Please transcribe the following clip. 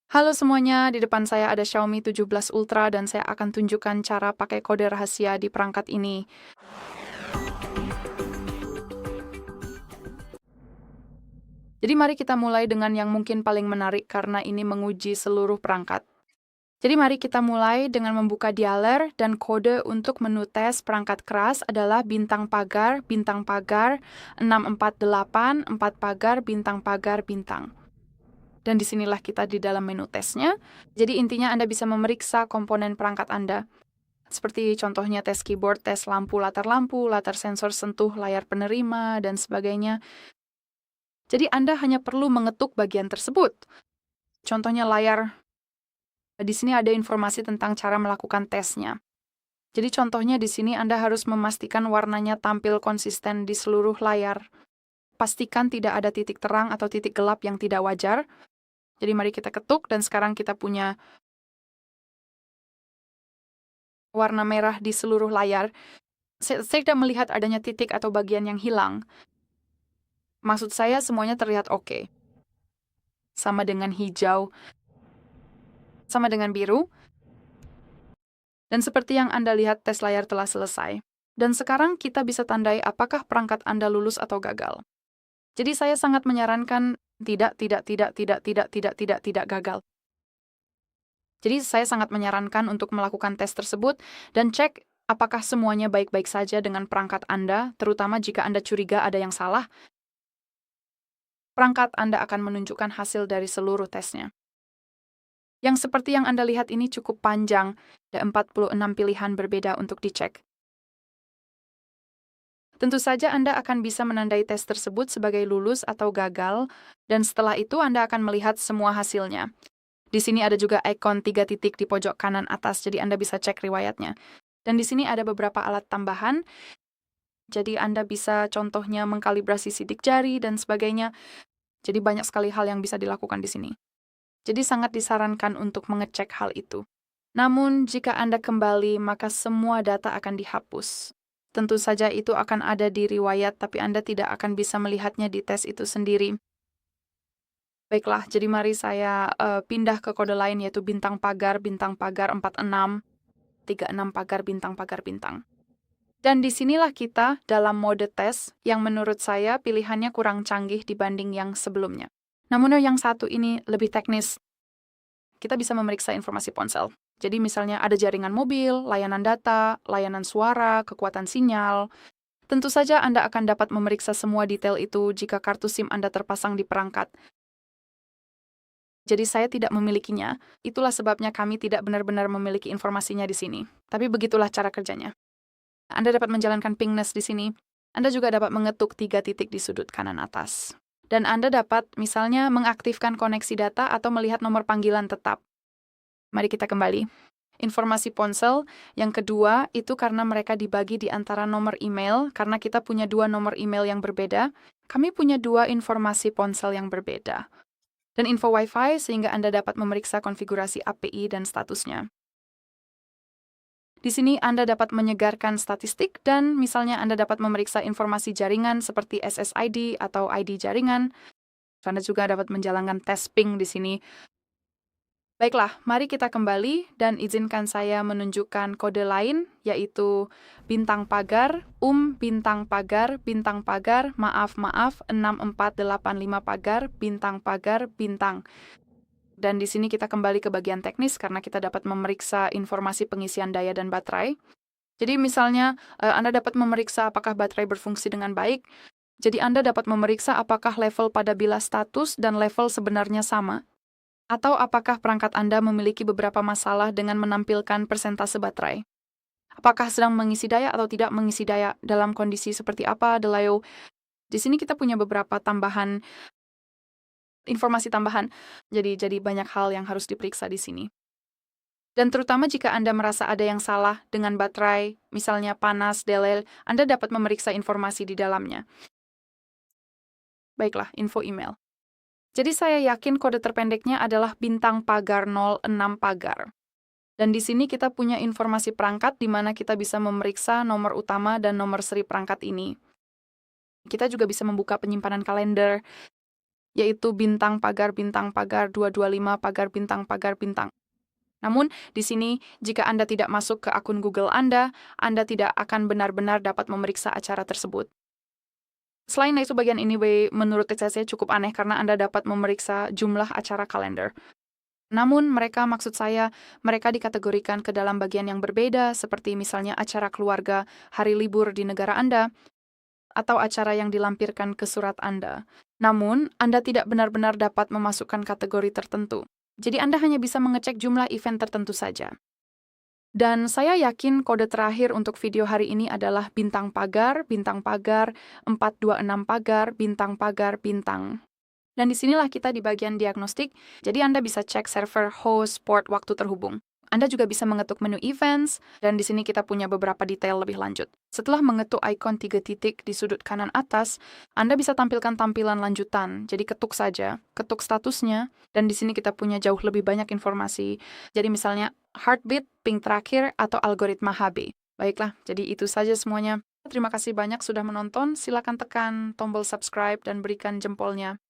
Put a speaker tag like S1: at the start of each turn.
S1: Halo semuanya, di depan saya ada Xiaomi 17 Ultra dan saya akan tunjukkan cara pakai kode rahasia di perangkat ini. Jadi mari kita mulai dengan yang mungkin paling menarik karena ini menguji seluruh perangkat. Jadi mari kita mulai dengan membuka dialer dan kode untuk menu tes perangkat keras adalah bintang pagar, 648, 4 pagar, bintang. Dan disinilah kita di dalam menu tesnya. Jadi intinya Anda bisa memeriksa komponen perangkat Anda. Seperti contohnya tes keyboard, tes lampu, latar sensor sentuh, layar penerima, dan sebagainya. Jadi Anda hanya perlu mengetuk bagian tersebut. Contohnya layar, di sini ada informasi tentang cara melakukan tesnya. Jadi contohnya di sini Anda harus memastikan warnanya tampil konsisten di seluruh layar. Pastikan tidak ada titik terang atau titik gelap yang tidak wajar. Jadi mari kita ketuk dan sekarang kita punya warna merah di seluruh layar. Saya tidak melihat adanya titik atau bagian yang hilang. Maksud saya semuanya terlihat oke. Sama dengan hijau, sama dengan biru. Dan seperti yang Anda lihat, tes layar telah selesai. Dan sekarang kita bisa tandai apakah perangkat Anda lulus atau gagal. Jadi saya sangat menyarankan tidak gagal. Jadi saya sangat menyarankan untuk melakukan tes tersebut dan cek apakah semuanya baik-baik saja dengan perangkat Anda, terutama jika Anda curiga ada yang salah. Perangkat Anda akan menunjukkan hasil dari seluruh tesnya. Yang seperti yang Anda lihat ini cukup panjang, ada 46 pilihan berbeda untuk dicek. Tentu saja Anda akan bisa menandai tes tersebut sebagai lulus atau gagal, dan setelah itu Anda akan melihat semua hasilnya. Di sini ada juga ikon 3 titik di pojok kanan atas, jadi Anda bisa cek riwayatnya. Dan di sini ada beberapa alat tambahan, jadi Anda bisa contohnya mengkalibrasi sidik jari dan sebagainya. Jadi banyak sekali hal yang bisa dilakukan di sini. Jadi sangat disarankan untuk mengecek hal itu. Namun, jika Anda kembali, maka semua data akan dihapus. Tentu saja itu akan ada di riwayat, tapi Anda tidak akan bisa melihatnya di tes itu sendiri. Baiklah, jadi mari saya pindah ke kode lain, yaitu bintang pagar 46, 36 pagar, bintang. Dan disinilah kita dalam mode tes yang menurut saya pilihannya kurang canggih dibanding yang sebelumnya. Namun yang satu ini lebih teknis. Kita bisa memeriksa informasi ponsel. Jadi misalnya ada jaringan mobil, layanan data, layanan suara, kekuatan sinyal. Tentu saja Anda akan dapat memeriksa semua detail itu jika kartu SIM Anda terpasang di perangkat. Jadi saya tidak memilikinya, itulah sebabnya kami tidak benar-benar memiliki informasinya di sini. Tapi begitulah cara kerjanya. Anda dapat menjalankan pingness di sini. Anda juga dapat mengetuk 3 titik di sudut kanan atas. Dan Anda dapat misalnya mengaktifkan koneksi data atau melihat nomor panggilan tetap. Mari kita kembali. Informasi ponsel yang kedua itu karena mereka dibagi di antara nomor email, karena kita punya 2 nomor email yang berbeda, kami punya 2 informasi ponsel yang berbeda. Dan info Wi-Fi sehingga Anda dapat memeriksa konfigurasi API dan statusnya. Di sini Anda dapat menyegarkan statistik dan misalnya Anda dapat memeriksa informasi jaringan seperti SSID atau ID jaringan. Anda juga dapat menjalankan tes ping di sini. Baiklah, mari kita kembali dan izinkan saya menunjukkan kode lain, yaitu bintang pagar, bintang pagar, maaf, 6485 pagar, bintang. Dan di sini kita kembali ke bagian teknis karena kita dapat memeriksa informasi pengisian daya dan baterai. Jadi misalnya Anda dapat memeriksa apakah baterai berfungsi dengan baik. Jadi Anda dapat memeriksa apakah level pada bilas status dan level sebenarnya sama. Atau apakah perangkat Anda memiliki beberapa masalah dengan menampilkan persentase baterai. Apakah sedang mengisi daya atau tidak mengisi daya, dalam kondisi seperti apa, Delayo. Di sini kita punya beberapa informasi tambahan, jadi banyak hal yang harus diperiksa di sini. Dan terutama jika Anda merasa ada yang salah dengan baterai, misalnya panas, delay, Anda dapat memeriksa informasi di dalamnya. Baiklah, info email. Jadi saya yakin kode terpendeknya adalah bintang pagar 06 pagar. Dan di sini kita punya informasi perangkat di mana kita bisa memeriksa nomor utama dan nomor seri perangkat ini. Kita juga bisa membuka penyimpanan kalender. yaitu bintang pagar 225 pagar bintang. Namun, di sini, jika Anda tidak masuk ke akun Google Anda tidak akan benar-benar dapat memeriksa acara tersebut. Selain itu, bagian ini menurut saya cukup aneh karena Anda dapat memeriksa jumlah acara kalender. Namun, maksud saya, mereka dikategorikan ke dalam bagian yang berbeda, seperti misalnya acara keluarga, hari libur di negara Anda, atau acara yang dilampirkan ke surat Anda. Namun, Anda tidak benar-benar dapat memasukkan kategori tertentu. Jadi Anda hanya bisa mengecek jumlah event tertentu saja. Dan saya yakin kode terakhir untuk video hari ini adalah bintang pagar, 426 pagar, bintang. Dan disinilah kita di bagian diagnostik, jadi Anda bisa cek server, host, port, waktu terhubung. Anda juga bisa mengetuk menu events, dan di sini kita punya beberapa detail lebih lanjut. Setelah mengetuk ikon 3 titik di sudut kanan atas, Anda bisa tampilkan tampilan lanjutan. Jadi ketuk saja, ketuk statusnya, dan di sini kita punya jauh lebih banyak informasi. Jadi misalnya heartbeat, ping terakhir, atau algoritma HB. Baiklah, jadi itu saja semuanya. Terima kasih banyak sudah menonton. Silakan tekan tombol subscribe dan berikan jempolnya.